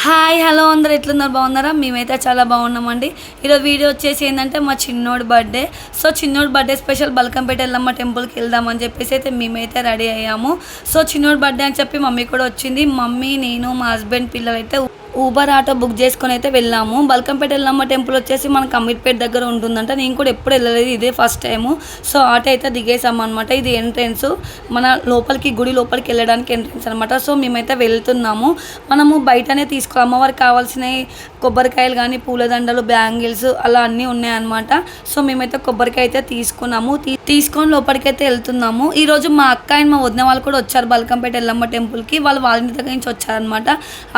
Hi hello అందరు ఎట్లున్నారు బాగున్నారా? మేమైతే చాలా బాగున్నామండి. ఈరోజు వీడియో వచ్చేసి ఏంటంటే మా చిన్నోడి బర్త్డే. సో చిన్నోడి బర్త్డే స్పెషల్ బల్కంపేట ఎల్లమ్మ టెంపుల్కి వెళ్దామని చెప్పేసి అయితే మేమైతే రెడీ అయ్యాము. సో చిన్నోడి బర్త్డే అని చెప్పి మమ్మీ కూడా వచ్చింది. మమ్మీ, నేను, మా హస్బెండ్, పిల్లలు అయితే ఊబర్ ఆటో బుక్ చేసుకొని అయితే వెళ్ళాము. బల్కంపేట ఎల్లమ్మ టెంపుల్ వచ్చేసి మనకు అమీర్పేట దగ్గర ఉంటుందంట. నేను కూడా ఎప్పుడు వెళ్ళలేదు, ఇదే ఫస్ట్ టైము. సో ఆటో అయితే దిగేసాము అనమాట. ఇది ఎంట్రెన్స్, మన లోపలికి గుడి లోపలికి వెళ్ళడానికి ఎంట్రెన్స్ అనమాట. సో మేమైతే వెళ్తున్నాము. మనము బయటనే తీసుకోవాలి, అమ్మవారికి కావాల్సినవి కొబ్బరికాయలు కానీ, పూలదండలు, బ్యాంగిల్స్ అలా అన్నీ ఉన్నాయన్నమాట. సో మేమైతే కొబ్బరికాయ అయితే తీసుకున్నాము. తీసుకొని లోపలికి అయితే వెళ్తున్నాము. ఈరోజు మా అక్క అండ్ మా వదిన వాళ్ళు కూడా వచ్చారు బల్కంపేట ఎల్లమ్మ టెంపుల్కి. వాళ్ళు వాళ్ళ ఇంటి దగ్గర నుంచి వచ్చారనమాట.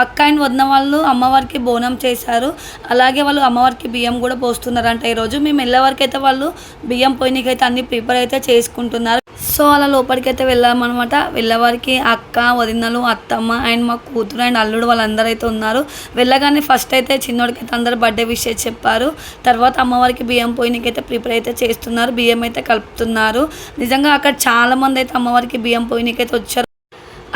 అక్క అండ్ వదిన వాళ్ళు అమ్మవారికి బోనం చేశారు. అలాగే వాళ్ళు అమ్మవారికి బియ్యం కూడా పోస్తున్నారంట. ఈరోజు మేము వెళ్ళే వరకు అయితే వాళ్ళు బియ్యం పోయినకైతే అన్ని ప్రిపేర్ అయితే చేసుకుంటున్నారు. సో అలా లోపలికి అయితే వెళ్ళామన్నమాట. వెళ్ళేవారికి అక్క, వదినలు, అత్తమ్మ అండ్ మా కూతురు అండ్ అల్లుడు వాళ్ళందరూ అయితే ఉన్నారు. వెళ్ళగానే ఫస్ట్ అయితే చిన్నోడికి అయితే అందరూ బర్త్డే విష్ చెప్పారు. తర్వాత అమ్మవారికి బియ్యం పోయినకైతే ప్రిపేర్ అయితే చేస్తున్నారు. బియ్యం అయితే కలుపుతున్నారు. నిజంగా అక్కడ చాలామంది అయితే అమ్మవారికి బియ్యం పోయినకైతే వచ్చారు.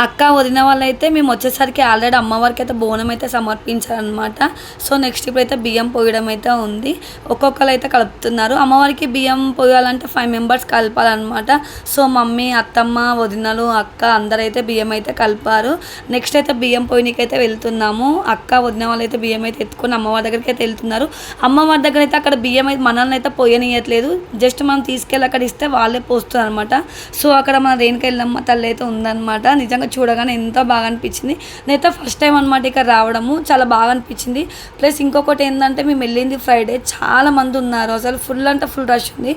అక్క, వదిన వాళ్ళు అయితే మేము వచ్చేసరికి ఆల్రెడీ అమ్మవారికి అయితే బోనం అయితే సమర్పించారనమాట. సో నెక్స్ట్ ఇప్పుడైతే బియ్యం పోయడం అయితే ఉంది. ఒక్కొక్కరు అయితే కలుపుతున్నారు. అమ్మవారికి బియ్యం పోయాలంటే 5 మెంబర్స్ కలపాలన్నమాట. సో మమ్మీ, అత్తమ్మ, వదినలు, అక్క అందరైతే బియ్యం అయితే కలిపారు. నెక్స్ట్ అయితే బియ్యం పోయినకైతే వెళ్తున్నాము. అక్క, వదిన వాళ్ళు అయితే బియ్యం అయితే ఎత్తుకొని అమ్మవారి దగ్గరికి అయితే వెళ్తున్నారు. అమ్మవారి దగ్గర అయితే అక్కడ బియ్యం అయితే మనల్ని అయితే పోయనియట్లేదు. జస్ట్ మనం తీసుకెళ్ళి అక్కడ ఇస్తే వాళ్ళే పోస్తున్నారు అనమాట. సో అక్కడ మన రేణుక ఎల్లమ్మ తల్లి అయితే ఉందన్నమాట. నిజంగా చూడగానే ఎంతో బాగా అనిపించింది. నేనైతే ఫస్ట్ టైం అనమాట ఇక్కడ రావడము, చాలా బాగా అనిపించింది. ప్లస్ ఇంకొకటి ఏంటంటే మేము వెళ్ళింది ఫ్రైడే, చాలా మంది ఉన్నారు. అసలు ఫుల్ అంటే ఫుల్ రష్ ఉంది.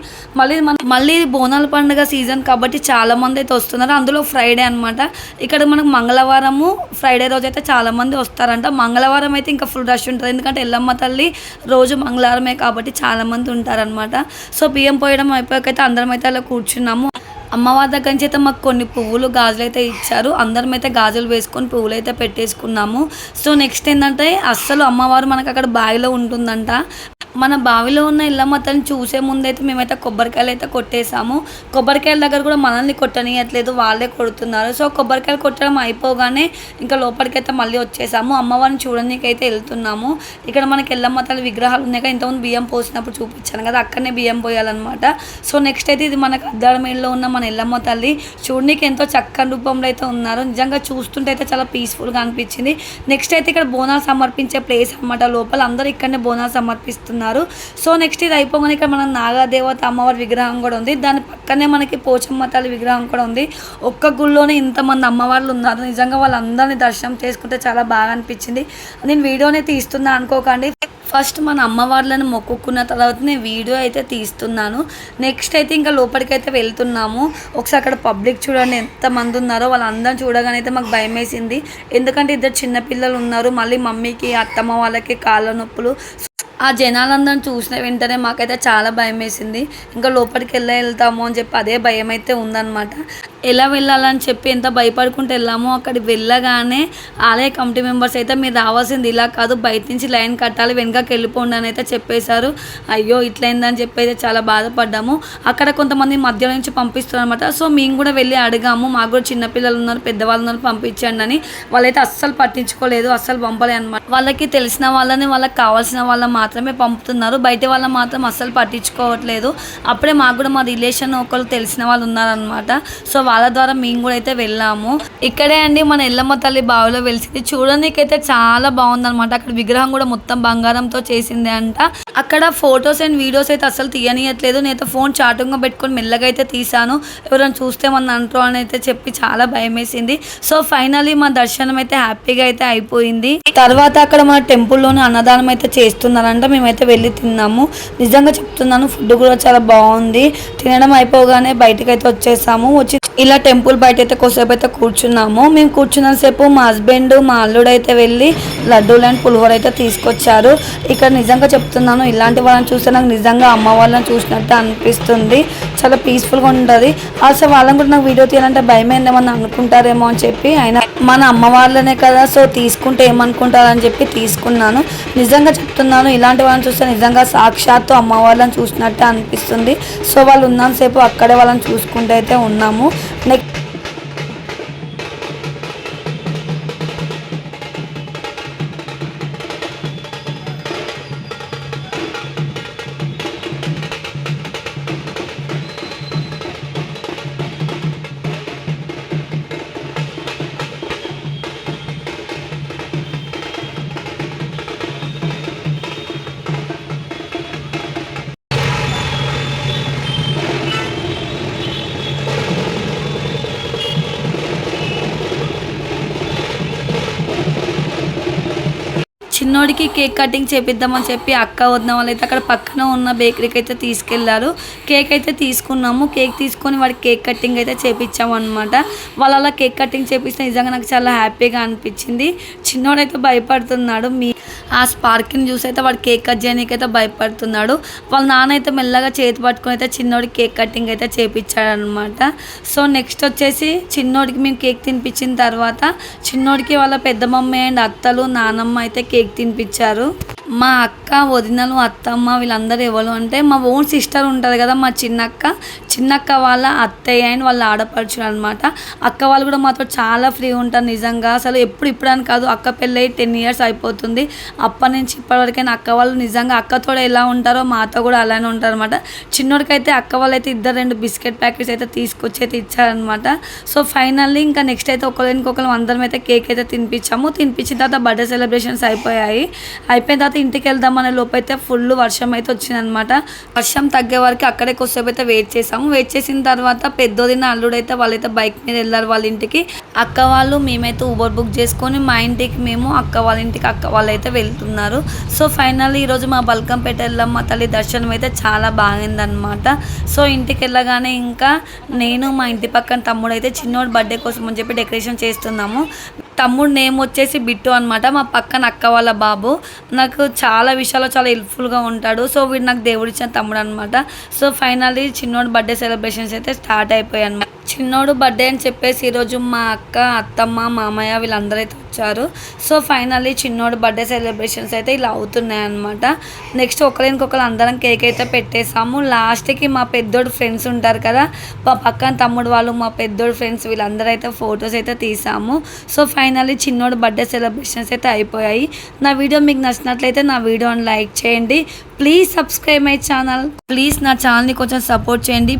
మళ్ళీ ఇది బోనాల పండుగ సీజన్ కాబట్టి చాలా మంది అయితే వస్తున్నారు. అందులో ఫ్రైడే అనమాట. ఇక్కడ మనకు మంగళవారము, ఫ్రైడే రోజు అయితే చాలా మంది వస్తారంట. మంగళవారం అయితే ఇంకా ఫుల్ రష్ ఉంటుంది, ఎందుకంటే ఎల్లమ్మ తల్లి రోజు మంగళవారమే కాబట్టి చాలా మంది ఉంటారనమాట. సో బియ్యం పోయడం అయిపోయాకైతే అందరం అయితే అలా కూర్చున్నాము. అమ్మవారి దగ్గర నుంచి అయితే మాకు కొన్ని పువ్వులు, గాజులు అయితే ఇచ్చారు. అందరం అయితే గాజులు వేసుకొని పువ్వులు అయితే పెట్టేసుకున్నాము. సో నెక్స్ట్ ఏంటంటే అస్సలు అమ్మవారు మనకు అక్కడ బావిలో ఉంటుందంట. మన బావిలో ఉన్న ఎల్లమ్మ తల్లిని చూసే ముందైతే మేమైతే కొబ్బరికాయలు అయితే కొట్టేసాము. కొబ్బరికాయల దగ్గర కూడా మనల్ని కొట్టనియట్లేదు, వాళ్ళే కొడుతున్నారు. సో కొబ్బరికాయలు కొట్టడం అయిపోగానే ఇంకా లోపలికైతే మళ్ళీ వచ్చేసాము. అమ్మవారిని చూడడానికైతే వెళ్తున్నాము. ఇక్కడ మనకి ఎల్లమ్మ తల్లి విగ్రహాలు ఉన్నాయి కదా, ఇంతకుముందు బియ్యం పోసినప్పుడు చూపించాను కదా, అక్కడనే బియ్యం పోయాలన్నమాట. సో నెక్స్ట్ అయితే ఇది మనకు అద్దాలమేడలో ఉన్న మన ఎల్లమ్మ తల్లి. చూడడానికి ఎంతో చక్కని రూపంలో అయితే ఉన్నారు. నిజంగా చూస్తుంటే అయితే చాలా పీస్ఫుల్గా అనిపించింది. నెక్స్ట్ అయితే ఇక్కడ బోనాలు సమర్పించే ప్లేస్ అనమాట. లోపల అందరూ ఇక్కడనే బోనాలు సమర్పిస్తున్నారు. సో నెక్స్ట్ ఇది అయిపోగానే ఇక్కడ మన నాగదేవత అమ్మవారి విగ్రహం కూడా ఉంది. దాని పక్కనే మనకి పోచమ్మ తల్లి విగ్రహం కూడా ఉంది. ఒక్క గుళ్ళోనే ఇంతమంది అమ్మవార్లు ఉన్నారు. నిజంగా వాళ్ళందరినీ దర్శనం చేసుకుంటే చాలా బాగా అనిపించింది. నేను వీడియోనే తీస్తున్నా అనుకోకండి. ఫస్ట్ మన అమ్మవార్లను మొక్కుకున్న తర్వాత నేను వీడియో అయితే తీస్తున్నాను. నెక్స్ట్ అయితే ఇంకా లోపలికి అయితే వెళ్తున్నాము. ఒకసారి అక్కడ పబ్లిక్ చూడండి ఎంతమంది ఉన్నారో. వాళ్ళందరూ చూడగానే అయితే మాకు భయం వేసింది, ఎందుకంటే ఇద్దరు చిన్నపిల్లలు ఉన్నారు. మళ్ళీ మమ్మీకి, అత్తమ్మ వాళ్ళకి కాళ్ళ నొప్పులు. ఆ జనాలందరం చూసిన వెంటనే మాకైతే చాలా భయం వేసింది. ఇంకా లోపలికి వెళ్తాము అని చెప్పి అదే భయం అయితే ఉందన్నమాట. ఎలా వెళ్ళాలని చెప్పి ఎంత భయపడుకుంటూ వెళ్ళామో, అక్కడికి వెళ్ళగానే ఆలయ కమిటీ మెంబర్స్ అయితే మీరు రావాల్సింది ఇలా కాదు, బయట నుంచి లైన్ కట్టాలి, వెనకకి వెళ్ళిపోండి అని అయితే చెప్పేశారు. అయ్యో ఇట్లయిందని చెప్పి అయితే చాలా బాధపడ్డాము. అక్కడ కొంతమంది మధ్య నుంచి పంపిస్తున్నారు అనమాట. సో మేము కూడా వెళ్ళి అడిగాము, మాకు కూడా చిన్నపిల్లలు ఉన్నారు, పెద్దవాళ్ళు ఉన్నారు, పంపించండి అని. వాళ్ళైతే అస్సలు పట్టించుకోలేదు, అస్సలు పంపలేదు అనమాట. వాళ్ళకి తెలిసిన వాళ్ళని, వాళ్ళకి కావాల్సిన వాళ్ళ మాత్రమే పంపుతున్నారు, బయట వాళ్ళ మాత్రం అస్సలు పట్టించుకోవట్లేదు. అప్పుడే మాకు కూడా మా రిలేషన్ ఒకళ్ళు తెలిసిన వాళ్ళు ఉన్నారనమాట. సో వాళ్ళ ద్వారా మేము కూడా అయితే వెళ్ళాము. ఇక్కడే అండి మన ఎల్లమ్మ తల్లి బావిలో వెలిసింది. చూడడానికైతే చాలా బాగుందనమాట. అక్కడ విగ్రహం కూడా మొత్తం బంగారంతో చేసింది అంట. అక్కడ ఫొటోస్ అండ్ వీడియోస్ అయితే అసలు తీయనియట్లేదు. నేనైతే ఫోన్ చాటుగా పెట్టుకొని మెల్లగా అయితే తీసాను, ఎవరైనా చూస్తే మన అంటారు అని అయితే చెప్పి చాలా భయం వేసింది. సో ఫైనల్లీ మా దర్శనం అయితే హ్యాపీగా అయితే అయిపోయింది. తర్వాత అక్కడ మన టెంపుల్లోనే అన్నదానం అయితే చేస్తున్నారంట. మేమైతే వెళ్ళి తిన్నాము. నిజంగా చెప్తున్నాను, ఫుడ్ కూడా చాలా బాగుంది. తినడం అయిపోగానే బయటకు అయితే వచ్చేసాము. వచ్చి ఇలా టెంపుల్ బయట అయితే కొద్దిసేపు అయితే కూర్చున్నాము. మేము కూర్చున్నంతసేపు మా హస్బెండ్, మా అల్లుడు అయితే వెళ్ళి లడ్డూలు అండ్ పులిహోర అయితే తీసుకొచ్చారు. ఇక్కడ నిజంగా చెప్తున్నాను, ఇలాంటి వాళ్ళని చూస్తే నాకు నిజంగా అమ్మ వాళ్ళని చూసినట్టు అనిపిస్తుంది. చాలా పీస్ఫుల్గా ఉంటుంది. అసలు వాళ్ళని కూడా నాకు వీడియో తీయాలంటే భయం ఏందేమని అనుకుంటారేమో అని చెప్పి, అయినా మన అమ్మ వాళ్ళనే కదా, సో తీసుకుంటే ఏమనుకుంటారని చెప్పి తీసుకున్నాను. నిజంగా చెప్తున్నాను, ఇలాంటి వాళ్ళని చూస్తే నిజంగా సాక్షాత్తు అమ్మ వాళ్ళని చూసినట్టు అనిపిస్తుంది. సో వాళ్ళు ఉన్నంతసేపు అక్కడే వాళ్ళని చూసుకుంటూ అయితే ఉన్నాము. నెక్స్ట్ చిన్నోడికి కేక్ కటింగ్ చేపిద్దామని చెప్పి అక్క వదిన వాళ్ళు అయితే అక్కడ పక్కన ఉన్న బేకరీకి అయితే తీసుకెళ్లారు. కేక్ అయితే తీసుకున్నాము. కేక్ తీసుకొని వాడికి కేక్ కటింగ్ అయితే చేపించాము అనమాట. వాళ్ళ అలా కేక్ కటింగ్ చేపిస్తే నిజంగా నాకు చాలా హ్యాపీగా అనిపించింది. చిన్నోడైతే భయపడుతున్నాడు. ఆ స్పార్క్ని చూసి అయితే వాడు కేక్ కట్ చేయడానికి అయితే భయపడుతున్నాడు. వాళ్ళ నాన్న అయితే మెల్లగా చేతి పట్టుకొని అయితే చిన్నోడికి కేక్ కటింగ్ అయితే చేపించాడు అనమాట. సో నెక్స్ట్ వచ్చేసి చిన్నోడికి మేము కేక్ తినిపించిన తర్వాత చిన్నోడికి వాళ్ళ పెద్ద మమ్మీ అండ్ అత్తలు నానమ్మ అయితే కేక్ తినిపించారు. మా అక్క వదినలు అత్తమ్మ వీళ్ళందరూ ఎవరు అంటే మా ఓన్ సిస్టర్ ఉంటుంది కదా మా చిన్నక్క వాళ్ళ అత్తయ్య అండ్ వాళ్ళ ఆడపడుచులు అనమాట. అక్క వాళ్ళు కూడా మాతో చాలా ఫ్రీ ఉంటారు నిజంగా. అసలు ఇప్పుడని కాదు, అక్క పెళ్ళి 10 years అయిపోతుంది. అప్పటి నుంచి ఇప్పటివరకైనా అక్క వాళ్ళు నిజంగా అక్కతో ఎలా ఉంటారో మాతో కూడా అలానే ఉంటారు అనమాట. చిన్నోడికైతే అక్క వాళ్ళు అయితే 2 బిస్కెట్ ప్యాకెట్స్ అయితే తీసుకొచ్చి అయితే ఇచ్చారనమాట. సో ఫైనల్లీ ఇంకా నెక్స్ట్ అయితే ఒకరికొకరు అందరం అయితే కేక్ అయితే తినిపించాము. తినిపించిన తర్వాత బర్త్డే సెలబ్రేషన్స్ అయిపోయిన తర్వాత ఇంటికి వెళ్దామనే లోపు అయితే ఫుల్ వర్షం అయితే వచ్చిందనమాట. వర్షం తగ్గే వరకు అక్కడే కొద్దిసేపు అయితే వెయిట్ చేసిన తర్వాత పెద్దోదిన అల్లుడైతే వాళ్ళైతే బైక్ మీద వెళ్ళారు వాళ్ళ ఇంటికి. అక్క వాళ్ళు మేమైతే ఊబర్ బుక్ చేసుకొని మా ఇంటికి మేము అక్క వాళ్ళ ఇంటికి అక్క వాళ్ళు అయితే వెళ్తున్నారు. సో ఫైనల్లీ ఈరోజు మా బల్కంపేట ఎల్లమ్మ తల్లి దర్శనం అయితే చాలా బాగుందనమాట. సో ఇంటికి వెళ్ళగానే ఇంకా నేను మా ఇంటి పక్కన తమ్ముడు అయితే చిన్నోడు బర్త్డే కోసం అని చెప్పి డెకరేషన్ చేస్తున్నాము. తమ్ముడు నేమ్ వచ్చేసి బిట్టు అనమాట. మా పక్కన అక్క వాళ్ళ బాబు. నాకు చాలా విషయాల్లో చాలా హెల్ప్ఫుల్గా ఉంటాడు. సో వీడు నాకు దేవుడిచ్చిన తమ్ముడు అనమాట. సో ఫైనల్లీ చిన్నోడు బర్త్డే సెలబ్రేషన్స్ అయితే స్టార్ట్ అయిపోయాయి అనమాట. చిన్నోడు బర్త్డే అని చెప్పేసి ఈరోజు మా అక్క అత్తమ్మ మామయ్య వీళ్ళందరూ అయితే వచ్చారు. సో ఫైనల్లీ చిన్నోడు బర్త్డే సెలబ్రేషన్స్ అయితే ఇలా అవుతున్నాయి అనమాట. నెక్స్ట్ ఒకరికొకరు అందరం కేక్ అయితే పెట్టేసాము. లాస్ట్కి మా పెద్దోడు ఫ్రెండ్స్ ఉంటారు కదా, మా పక్కన తమ్ముడు వాళ్ళు మా పెద్దోడు ఫ్రెండ్స్ వీళ్ళందరూ అయితే ఫొటోస్ అయితే తీసాము. సో ఫైనల్లీ చిన్నోడు బర్త్డే సెలబ్రేషన్స్ అయితే అయిపోయాయి. నా వీడియో మీకు నచ్చినట్లయితే నా వీడియోని లైక్ చేయండి. Please subscribe my channel. Please నా ఛానల్ని కొంచెం సపోర్ట్ చేయండి.